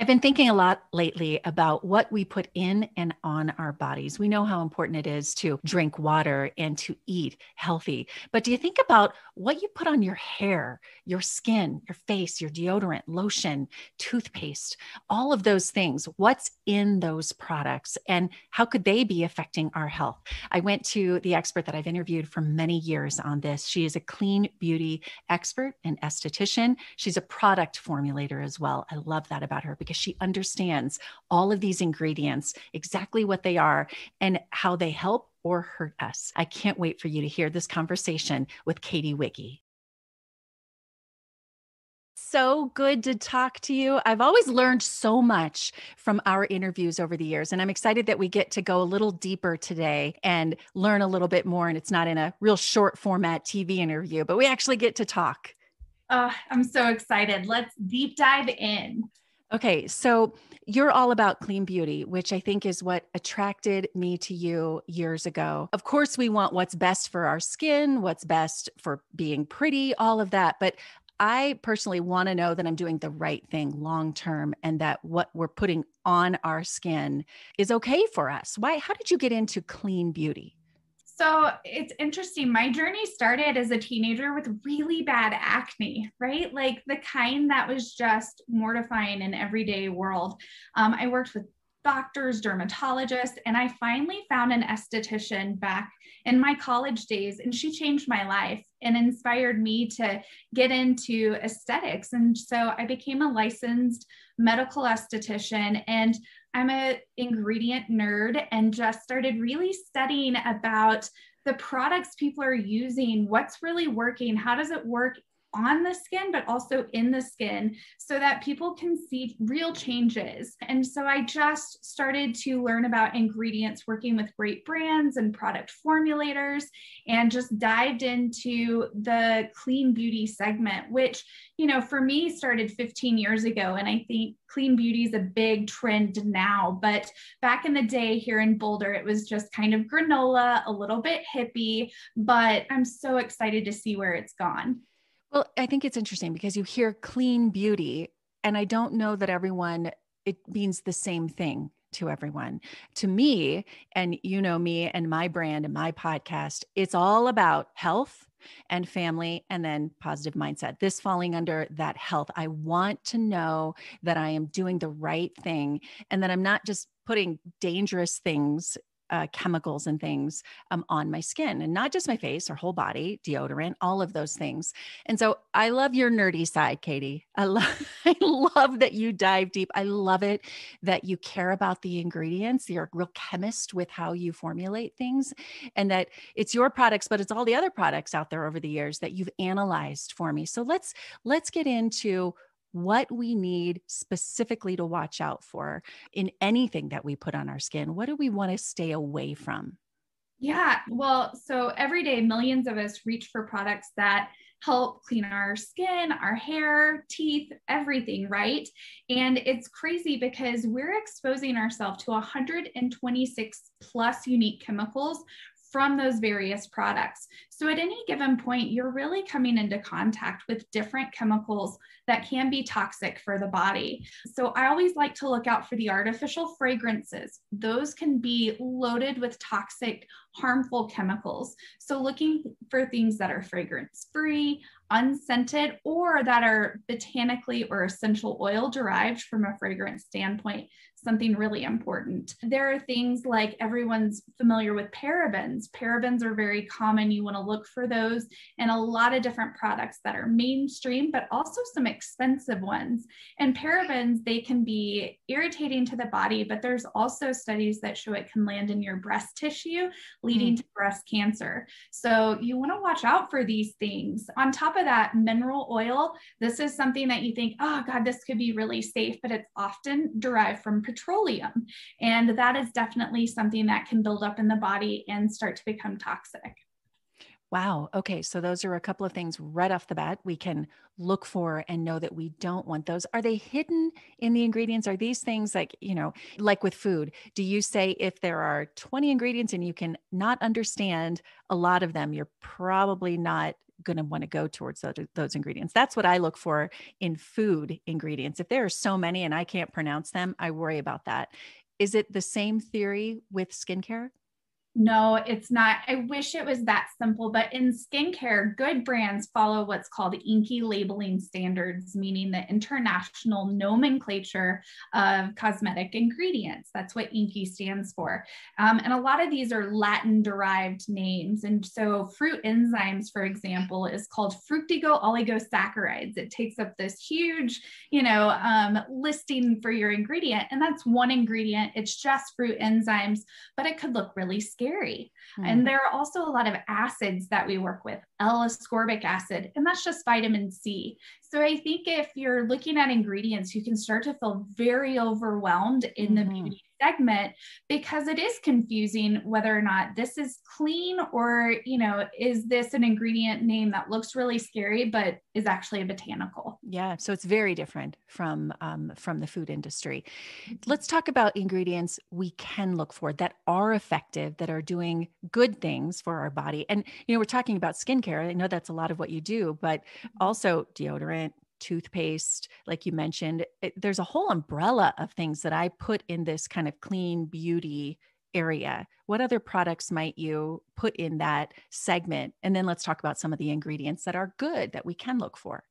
I've been thinking a lot lately about what we put in and on our bodies. We know how important it is to drink water and to eat healthy. But do you think about what you put on your hair, your skin, your face, your deodorant, lotion, toothpaste, all of those things? What's in those products and how could they be affecting our health? I went to the expert that I've interviewed for many years on this. She is a clean beauty expert and esthetician. She's a product formulator as well. I love that about her because she understands all of these ingredients, exactly what they are and how they help or hurt us. I can't wait for you to hear this conversation with Catie Wiggy. So good to talk to you. I've always learned so much from our interviews over the years, and I'm excited that we get to go a little deeper today and learn a little bit more. And it's not in a real short format TV interview, but we actually get to talk. I'm so excited. Let's deep dive in. Okay, so you're all about clean beauty, which I think is what attracted me to you years ago. Of course, we want what's best for our skin, what's best for being pretty, all of that. But I personally want to know that I'm doing the right thing long term and that what we're putting on our skin is okay for us. Why? How did you get into clean beauty? So it's interesting. My journey started as a teenager with really bad acne, right? Like the kind that was just mortifying in everyday world. I worked with doctors, dermatologists, and I finally found an esthetician back in my college days, and she changed my life and inspired me to get into aesthetics. And so I became a licensed medical esthetician, and I'm an ingredient nerd and just started really studying about the products people are using, what's really working, how does it work on the skin, but also in the skin so that people can see real changes. And so I just started to learn about ingredients working with great brands and product formulators and just dived into the clean beauty segment, which, you know, for me started 15 years ago. And I think clean beauty is a big trend now, but back in the day here in Boulder, it was just kind of granola, a little bit hippie, but I'm so excited to see where it's gone. Well, I think it's interesting because you hear clean beauty, and I don't know that it means the same thing to everyone. To me, and you know me and my brand and my podcast, it's all about health and family and then positive mindset. This falling under that health. I want to know that I am doing the right thing and that I'm not just putting dangerous things chemicals and things on my skin and not just my face or whole body, deodorant, all of those things. And so I love your nerdy side, Catie. I love that you dive deep. I love it that you care about the ingredients. You're a real chemist with how you formulate things and that it's your products, but it's all the other products out there over the years that you've analyzed for me. So let's get into what we need specifically to watch out for in anything that we put on our skin. What do we want to stay away from? Yeah, well, so every day, millions of us reach for products that help clean our skin, our hair, teeth, everything, right? And it's crazy because we're exposing ourselves to 126 plus unique chemicals from those various products. So at any given point, you're really coming into contact with different chemicals that can be toxic for the body. So I always like to look out for the artificial fragrances. Those can be loaded with toxic, harmful chemicals. So looking for things that are fragrance-free, unscented, or that are botanically or essential oil derived from a fragrance standpoint, something really important. There are things like everyone's familiar with parabens. Parabens are very common. You want to look for those in a lot of different products that are mainstream, but also some expensive ones. And parabens, they can be irritating to the body, but there's also studies that show it can land in your breast tissue, leading to breast cancer. So you want to watch out for these things. On top of that, mineral oil, this is something that you think, oh God, this could be really safe, but it's often derived from petroleum. And that is definitely something that can build up in the body and start to become toxic. Wow. Okay. So those are a couple of things right off the bat we can look for and know that we don't want those. Are they hidden in the ingredients? Are these things like, like with food, do you say if there are 20 ingredients and you can not understand a lot of them, you're probably not going to want to go towards those ingredients. That's what I look for in food ingredients. If there are so many and I can't pronounce them, I worry about that. Is it the same theory with skincare? No, it's not. I wish it was that simple, but in skincare, good brands follow what's called INCI labeling standards, meaning the international nomenclature of cosmetic ingredients. That's what INCI stands for. And a lot of these are Latin derived names. And so fruit enzymes, for example, is called fructigo-oligosaccharides. It takes up this huge, listing for your ingredient. And that's one ingredient. It's just fruit enzymes, but it could look really scary. And there are also a lot of acids that we work with, L-ascorbic acid, and that's just vitamin C. So I think if you're looking at ingredients, you can start to feel very overwhelmed in the beauty segment because it is confusing whether or not this is clean or, is this an ingredient name that looks really scary, but is actually a botanical. Yeah. So it's very different from the food industry. Let's talk about ingredients we can look for that are effective, that are doing good things for our body. And, we're talking about skincare. I know that's a lot of what you do, but also deodorant, toothpaste, like you mentioned, there's a whole umbrella of things that I put in this kind of clean beauty area. What other products might you put in that segment? And then let's talk about some of the ingredients that are good that we can look for.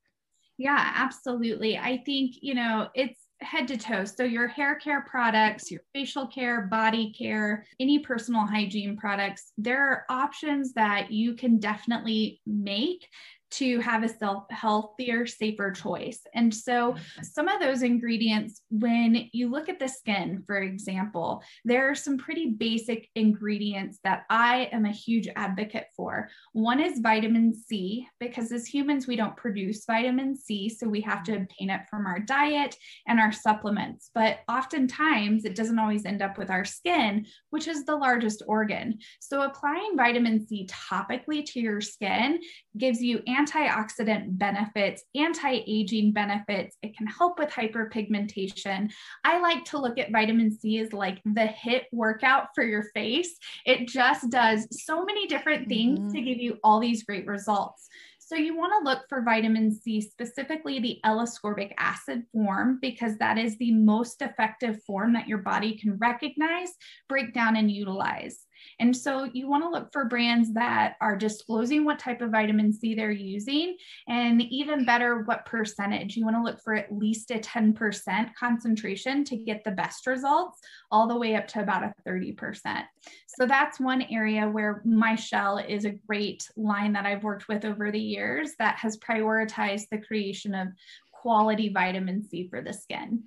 Yeah, absolutely. I think, it's head to toe. So your hair care products, your facial care, body care, any personal hygiene products, there are options that you can definitely make to have a healthier, safer choice. And so some of those ingredients, when you look at the skin, for example, there are some pretty basic ingredients that I am a huge advocate for. One is vitamin C, because as humans, we don't produce vitamin C, so we have to obtain it from our diet and our supplements. But oftentimes it doesn't always end up with our skin, which is the largest organ. So applying vitamin C topically to your skin gives you antioxidant benefits, anti-aging benefits. It can help with hyperpigmentation. I like to look at vitamin C as like the HIIT workout for your face. It just does so many different things to give you all these great results. So you want to look for vitamin C, specifically the L-ascorbic acid form, because that is the most effective form that your body can recognize, break down, and utilize. And so you want to look for brands that are disclosing what type of vitamin C they're using, and even better, what percentage. You want to look for at least a 10% concentration to get the best results, all the way up to about a 30%. So that's one area where MyCHELLE is a great line that I've worked with over the years that has prioritized the creation of quality vitamin C for the skin.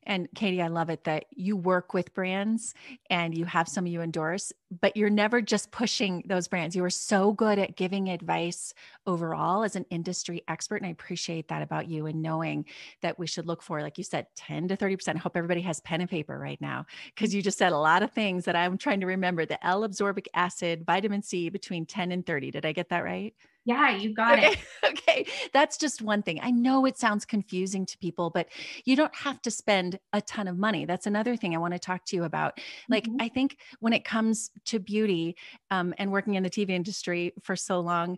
And Catie, I love it that you work with brands and you have some you endorse, but you're never just pushing those brands. You are so good at giving advice overall as an industry expert. And I appreciate that about you, and knowing that we should look for, like you said, 10 to 30%. I hope everybody has pen and paper right now, because you just said a lot of things that I'm trying to remember. The L-ascorbic acid, vitamin C, between 10 and 30. Did I get that right? Yeah, you got it. Okay. That's just one thing. I know it sounds confusing to people, but you don't have to spend a ton of money. That's another thing I want to talk to you about. Like, I think when it comes to beauty, and working in the TV industry for so long,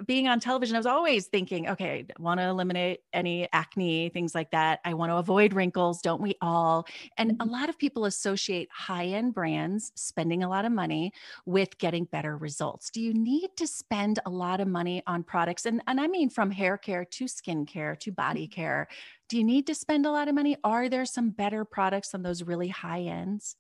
being on television, I was always thinking, okay, I want to eliminate any acne, things like that. I want to avoid wrinkles. Don't we all? And a lot of people associate high-end brands spending a lot of money with getting better results. Do you need to spend a lot of money on products? And I mean, from hair care to skin care to body care. Do you need to spend a lot of money? Are there some better products on those really high ends?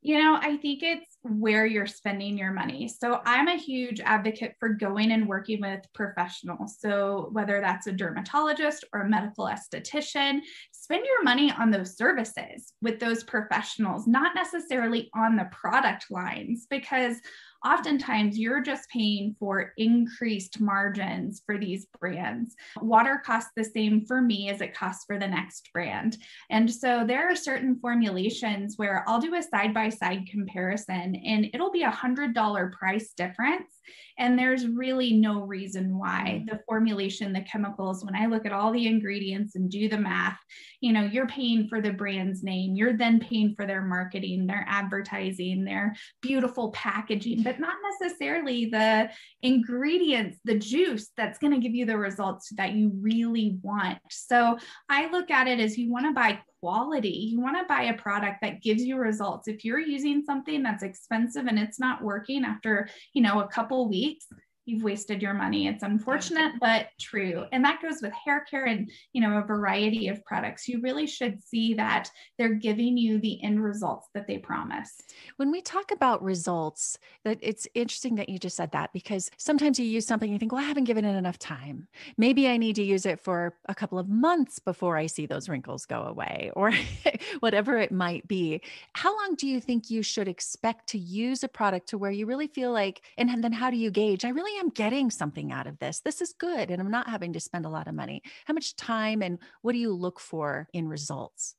I think it's where you're spending your money. So I'm a huge advocate for going and working with professionals. So whether that's a dermatologist or a medical esthetician, spend your money on those services with those professionals, not necessarily on the product lines, because oftentimes you're just paying for increased margins for these brands. Water costs the same for me as it costs for the next brand. And so there are certain formulations where I'll do a side-by-side comparison formulation, and it'll be $100 price difference. And there's really no reason why. The formulation, the chemicals, when I look at all the ingredients and do the math, you're paying for the brand's name. You're then paying for their marketing, their advertising, their beautiful packaging, but not necessarily the ingredients, the juice that's going to give you the results that you really want. So I look at it as you want to buy quality. You want to buy a product that gives you results. If you're using something that's expensive and it's not working after, a couple weeks, you've wasted your money. It's unfortunate, but true. And that goes with hair care and, a variety of products. You really should see that they're giving you the end results that they promised. When we talk about results, that it's interesting that you just said that, because sometimes you use something, you think, well, I haven't given it enough time. Maybe I need to use it for a couple of months before I see those wrinkles go away, or whatever it might be. How long do you think you should expect to use a product to where you really feel like, and then how do you gauge, I really am getting something out of this. This is good. And I'm not having to spend a lot of money. How much time and what do you look for in results?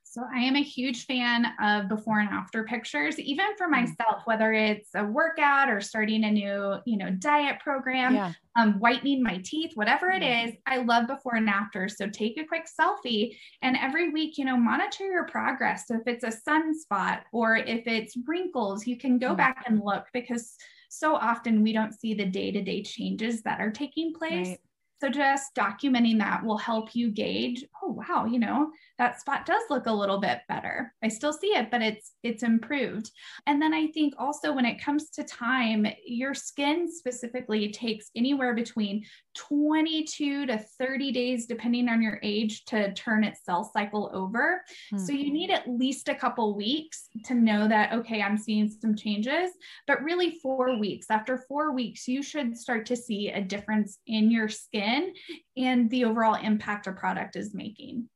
So I am a huge fan of before and after pictures, even for myself, whether it's a workout or starting a new, diet program, whitening my teeth, whatever it is, I love before and after. So take a quick selfie and every week, monitor your progress. So if it's a sunspot or if it's wrinkles, you can go back and look, because so often we don't see the day-to-day changes that are taking place. Right. So just documenting that will help you gauge, oh, wow, that spot does look a little bit better. I still see it, but it's improved. And then I think also when it comes to time, your skin specifically takes anywhere between 22 to 30 days, depending on your age, to turn its cell cycle over. So you need at least a couple weeks to know that, okay, I'm seeing some changes, but really 4 weeks. After 4 weeks, you should start to see a difference in your skin and the overall impact a product is making.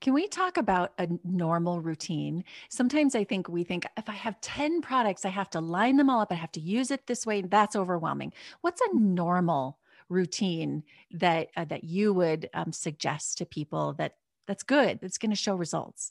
Can we talk about a normal routine? Sometimes we think if I have 10 products, I have to line them all up. I have to use it this way. That's overwhelming. What's a normal routine that you would suggest to people that's good, that's going to show results?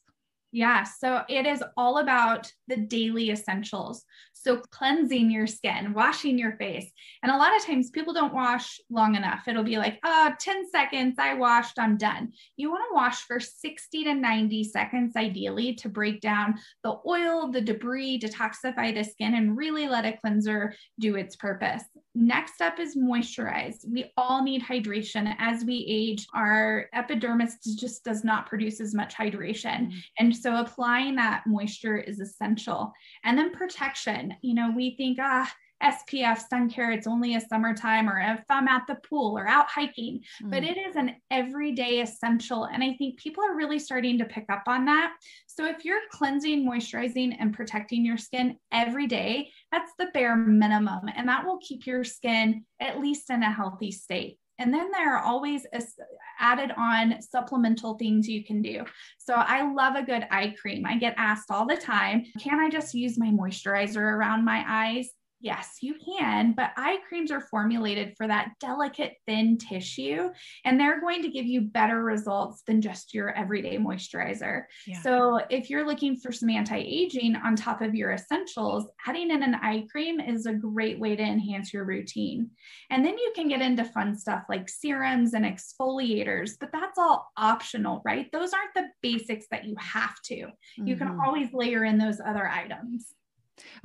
Yeah, so it is all about the daily essentials. So cleansing your skin, washing your face. And a lot of times people don't wash long enough. It'll be like, 10 seconds, I washed, I'm done. You want to wash for 60 to 90 seconds, ideally, to break down the oil, the debris, detoxify the skin, and really let a cleanser do its purpose. Next up is moisturize. We all need hydration. As we age, our epidermis just does not produce as much hydration. And so applying that moisture is essential. And then protection. We think, SPF, sun care, it's only a summertime, or if I'm at the pool or out hiking, but it is an everyday essential. And I think people are really starting to pick up on that. So if you're cleansing, moisturizing, and protecting your skin every day, that's the bare minimum. And that will keep your skin at least in a healthy state. And then there are always added on supplemental things you can do. So I love a good eye cream. I get asked all the time, can I just use my moisturizer around my eyes? Yes, you can, but eye creams are formulated for that delicate, thin tissue, and they're going to give you better results than just your everyday moisturizer. Yeah. So if you're looking for some anti-aging on top of your essentials, adding in an eye cream is a great way to enhance your routine. And then you can get into fun stuff like serums and exfoliators, but that's all optional, right? Those aren't the basics that you have to. You can always layer in those other items.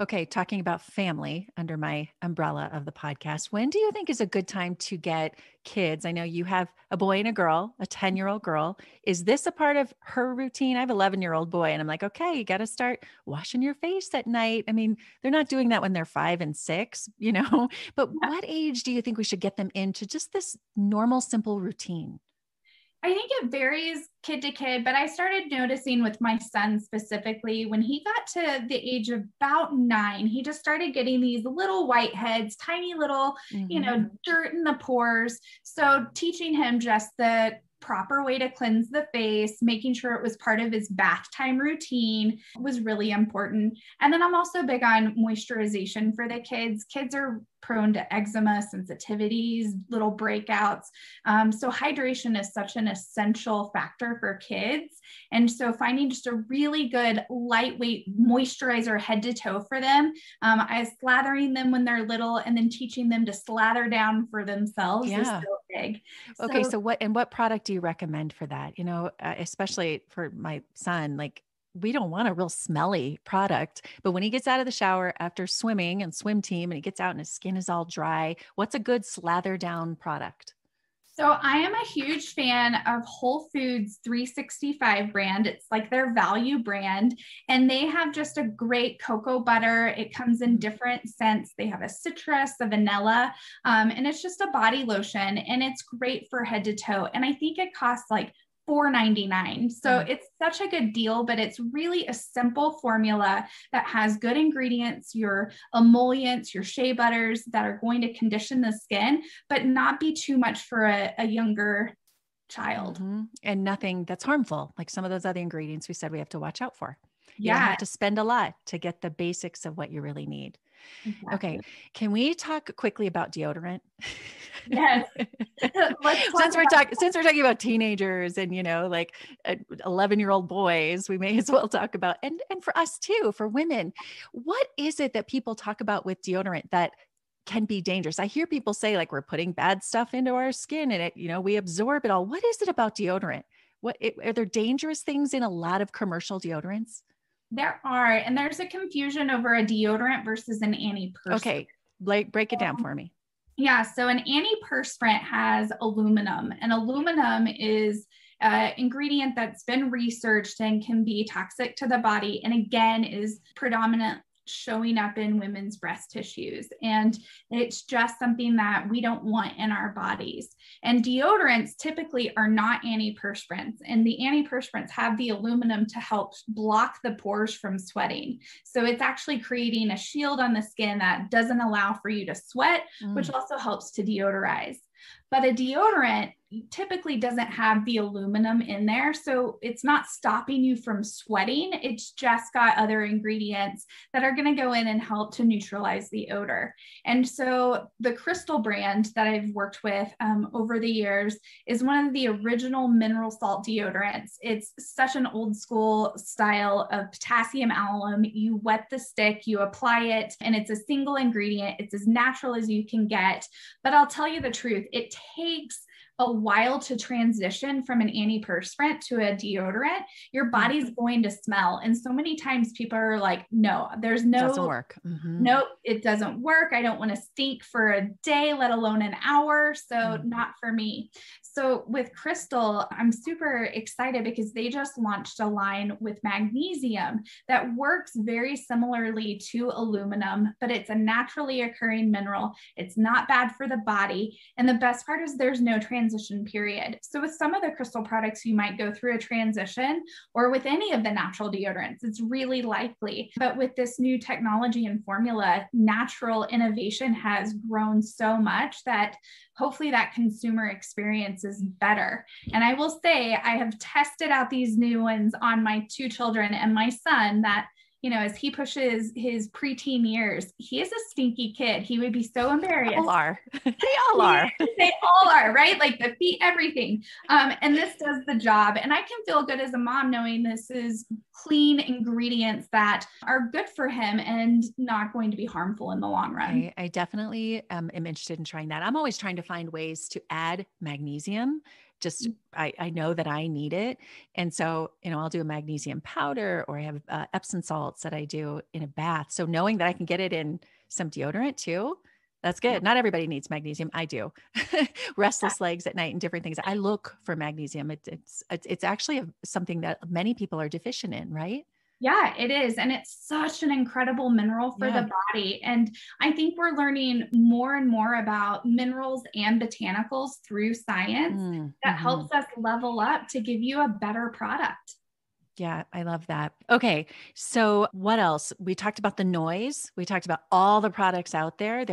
Okay, talking about family under my umbrella of the podcast, when do you think is a good time to get kids? I know you have a boy and a girl, a 10-year-old girl. Is this a part of her routine? I have an 11-year-old boy, and I'm like, okay, you got to start washing your face at night. I mean, they're not doing that when they're 5 and 6, but what age do you think we should get them into just this normal, simple routine? I think it varies kid to kid, but I started noticing with my son specifically, when he got to the age of about 9, he just started getting these little whiteheads, tiny little, dirt in the pores. So teaching him just the proper way to cleanse the face, making sure it was part of his bath time routine was really important. And then I'm also big on moisturization for the kids. Kids are prone to eczema, sensitivities, little breakouts. So hydration is such an essential factor for kids. And so finding just a really good lightweight moisturizer head to toe for them, I slathering them when they're little and then teaching them to slather down for themselves is so big. Okay. So what product do you recommend for that? You know, especially for my son, like we don't want a real smelly product, but when he gets out of the shower after swimming and swim team and he gets out and his skin is all dry, what's a good slather down product? So I am a huge fan of Whole Foods 365 brand. It's like their value brand, and they have just a great cocoa butter. It comes in different scents. They have a citrus, a vanilla, and it's just a body lotion, and it's great for head to toe. And I think it costs like $4.99. So it's such a good deal, but it's really a simple formula that has good ingredients, your emollients, your shea butters that are going to condition the skin, but not be too much for a younger child. And nothing that's harmful, like some of those other ingredients we said we have to watch out for. You don't Yeah. have to spend a lot to get the basics of what you really need. Exactly. Okay. Can we talk quickly about deodorant? Yes. Since we're talking about teenagers and, you know, like 11-year-old boys, we may as well talk about, and for us too, for women, what is it that people talk about with deodorant that can be dangerous? I hear people say like we're putting bad stuff into our skin and it, you know, we absorb it all. What is it about deodorant? Are there dangerous things in a lot of commercial deodorants? There are, and there's a confusion over a deodorant versus an antiperspirant. Okay, break it down for me. Yeah, so an antiperspirant has aluminum, and aluminum is an ingredient that's been researched and can be toxic to the body, and again is predominant showing up in women's breast tissues. And it's just something that we don't want in our bodies. And deodorants typically are not antiperspirants. And the antiperspirants have the aluminum to help block the pores from sweating. So it's actually creating a shield on the skin that doesn't allow for you to sweat, which also helps to deodorize. But a deodorant typically doesn't have the aluminum in there. So it's not stopping you from sweating. It's just got other ingredients that are going to go in and help to neutralize the odor. And so the Crystal brand that I've worked with over the years is one of the original mineral salt deodorants. It's such an old school style of potassium alum. You wet the stick, you apply it, and it's a single ingredient. It's as natural as you can get. But I'll tell you the truth, it takes a while to transition from an antiperspirant to a deodorant. Your body's going to smell. And so many times people are like, no, there's no, doesn't work. Nope, it doesn't work. I don't want to stink for a day, let alone an hour. So not for me. So with Crystal, I'm super excited because they just launched a line with magnesium that works very similarly to aluminum, but it's a naturally occurring mineral. It's not bad for the body. And the best part is there's no transition period. So with some of the Crystal products, you might go through a transition, or with any of the natural deodorants, it's really likely. But with this new technology and formula, natural innovation has grown so much that hopefully that consumer experience is better. And I will say, I have tested out these new ones on my 2 children and my son that, you know, as he pushes his preteen years, he is a stinky kid. He would be so embarrassed. They all are. They all are. They all are, right? Like the feet, everything. And this does the job. And I can feel good as a mom knowing this is clean ingredients that are good for him and not going to be harmful in the long run. I definitely am interested in trying that. I'm always trying to find ways to add magnesium. I know that I need it. And so, you know, I'll do a magnesium powder, or I have Epsom salts that I do in a bath. So knowing that I can get it in some deodorant too, that's good. Not everybody needs magnesium. I do. Restless legs at night and different things. I look for magnesium. It's actually something that many people are deficient in, right? Yeah, it is. And it's such an incredible mineral for the body. And I think we're learning more and more about minerals and botanicals through science that helps us level up to give you a better product. Yeah, I love that. Okay. So what else? We talked about the noise. We talked about all the products out there.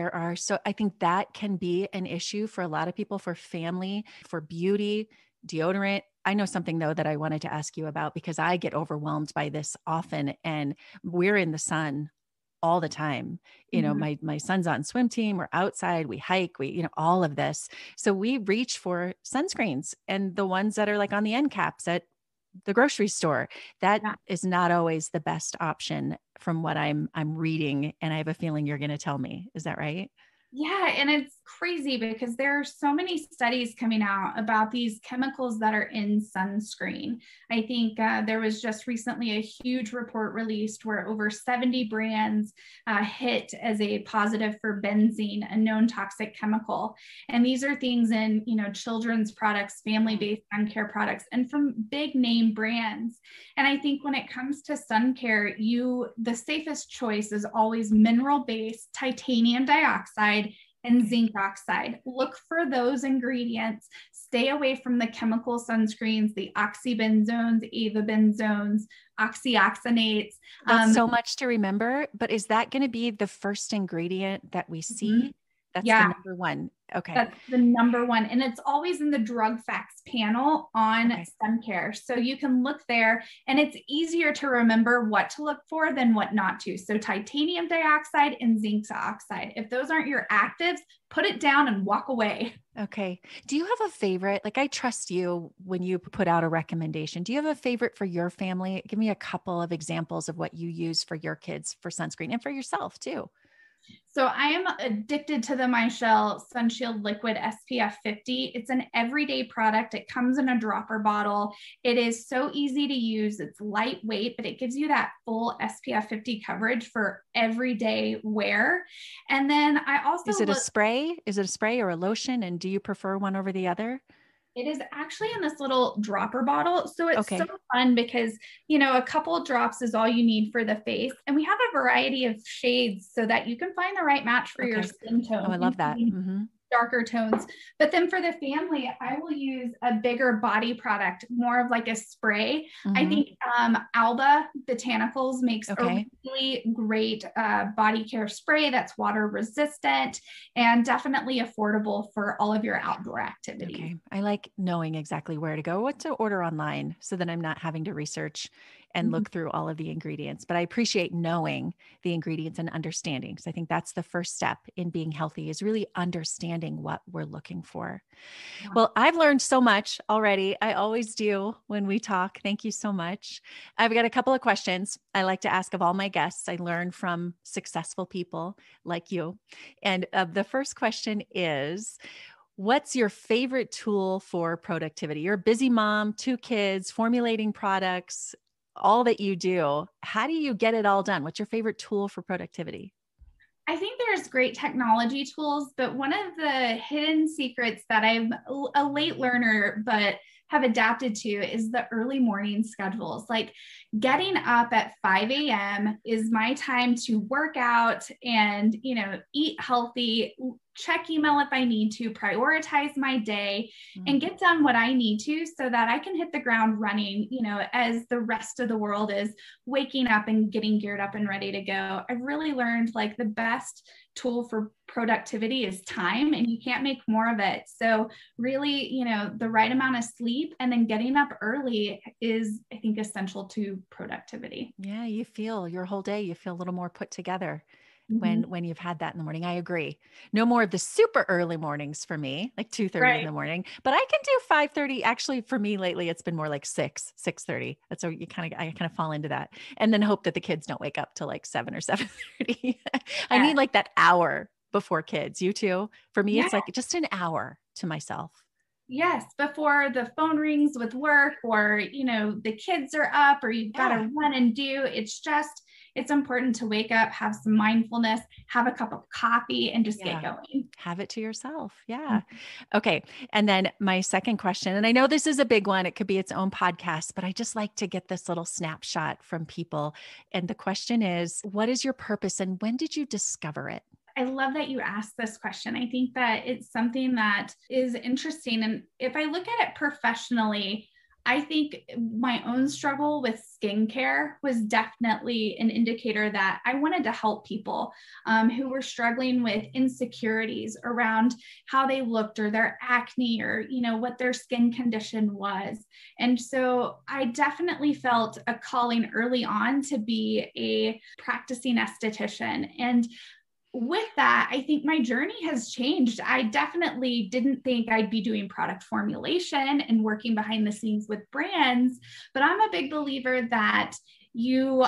I think that can be an issue for a lot of people, for family, for beauty. deodorant. I know something though that I wanted to ask you about because I get overwhelmed by this often, and we're in the sun all the time. You know, Mhm. my son's on swim team, we're outside, we hike, all of this. So we reach for sunscreens and the ones that are like on the end caps at the grocery store. That Yeah. is not always the best option from what I'm reading. And I have a feeling you're going to tell me. Is that right? Yeah, and it's crazy because there are so many studies coming out about these chemicals that are in sunscreen. I think there was just recently a huge report released where over 70 brands hit as a positive for benzene, a known toxic chemical. And these are things in, children's products, family-based sun care products, and from big name brands. And I think when it comes to sun care, the safest choice is always mineral-based titanium dioxide and zinc oxide. Look for those ingredients. Stay away from the chemical sunscreens, the oxybenzones, avabenzones, oxyoxynates. That's so much to remember, but is that going to be the first ingredient that we see? That's the Yeah. number one. Okay. That's the number one. And it's always in the drug facts panel on sun care. So you can look there and it's easier to remember what to look for than what not to. So titanium dioxide and zinc oxide. If those aren't your actives, put it down and walk away. Okay. Do you have a favorite? Like, I trust you when you put out a recommendation. Do you have a favorite for your family? Give me a couple of examples of what you use for your kids for sunscreen and for yourself too. So I am addicted to the MyCHELLE Sun Shield Liquid SPF 50. It's an everyday product. It comes in a dropper bottle. It is so easy to use. It's lightweight, but it gives you that full SPF 50 coverage for everyday wear. And then I also— Is it a spray? Is it a spray or a lotion? And do you prefer one over the other? It is actually in this little dropper bottle. So it's so fun because, a couple drops is all you need for the face. And we have a variety of shades so that you can find the right match for your skin tone. Oh, I love that. Mm-hmm. Darker tones. But then for the family, I will use a bigger body product, more of like a spray. Mm-hmm. I think Alba Botanicals makes a really great body care spray that's water resistant and definitely affordable for all of your outdoor activities. Okay. I like knowing exactly where to go, what to order online so that I'm not having to research and look through all of the ingredients. But I appreciate knowing the ingredients and understanding, because I think that's the first step in being healthy, is really understanding what we're looking for. Yeah. Well, I've learned so much already. I always do when we talk. Thank you so much. I've got a couple of questions I like to ask of all my guests. I learn from successful people like you. And the first question is, what's your favorite tool for productivity? You're a busy mom, 2 kids, formulating products, all that you do. How do you get it all done? What's your favorite tool for productivity? I think there's great technology tools, but one of the hidden secrets that I'm a late learner, but have adapted to is the early morning schedules. Like getting up at 5 a.m. is my time to work out and, eat healthy, check email if I need to, prioritize my day, and get done what I need to so that I can hit the ground running, as the rest of the world is waking up and getting geared up and ready to go. I've really learned like the best tool for productivity is time, and you can't make more of it. So really, the right amount of sleep and then getting up early is, I think, essential to productivity. Yeah, you feel your whole day, you feel a little more put together when you've had that in the morning. I agree. No more of the super early mornings for me, like 2:30 in the morning, but I can do 5:30. Actually, for me lately, it's been more like 6:30. That's so I kind of fall into that, and then hope that the kids don't wake up till like 7 or 7:30. I need like that hour before kids. You too? For me, it's like just an hour to myself. Yes, before the phone rings with work or, the kids are up or you've got to run and do. It's important to wake up, have some mindfulness, have a cup of coffee, and just get going. Have it to yourself. Yeah. Okay. And then my second question, and I know this is a big one, it could be its own podcast, but I just like to get this little snapshot from people. And the question is, what is your purpose and when did you discover it? I love that you asked this question. I think that it's something that is interesting. And if I look at it professionally, I think my own struggle with skincare was definitely an indicator that I wanted to help people who were struggling with insecurities around how they looked or their acne or, what their skin condition was. And so I definitely felt a calling early on to be a practicing esthetician. And with that, I think my journey has changed. I definitely didn't think I'd be doing product formulation and working behind the scenes with brands, but I'm a big believer that you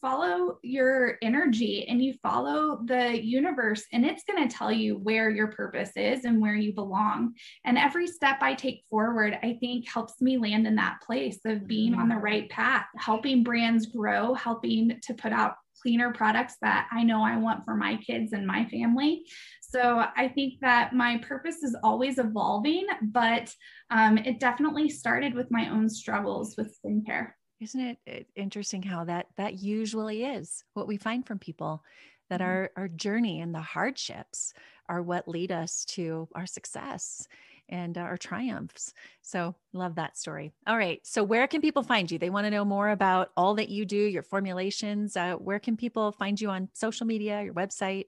follow your energy and you follow the universe, and it's going to tell you where your purpose is and where you belong. And every step I take forward, I think helps me land in that place of being on the right path, helping brands grow, helping to put out cleaner products that I know I want for my kids and my family. So I think that my purpose is always evolving, but it definitely started with my own struggles with skincare. Isn't it interesting how that usually is what we find from people, that our journey and the hardships are what lead us to our success and our triumphs. So love that story. All right. So where can people find you? They want to know more about all that you do, your formulations. Where can people find you on social media, your website?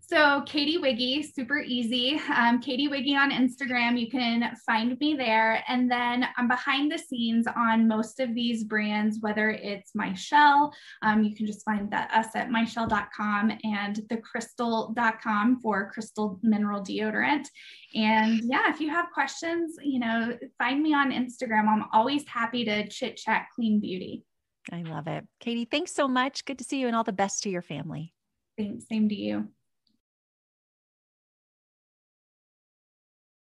So Catie Wiggy, super easy. Catie Wiggy on Instagram, you can find me there. And then I'm behind the scenes on most of these brands, whether it's MyCHELLE, you can just find us at mychelle.com, and thecrystal.com for crystal mineral deodorant. And yeah, if you have questions, find me on Instagram. I'm always happy to chit chat clean beauty. I love it. Catie, thanks so much. Good to see you, and all the best to your family. Thanks. Same to you.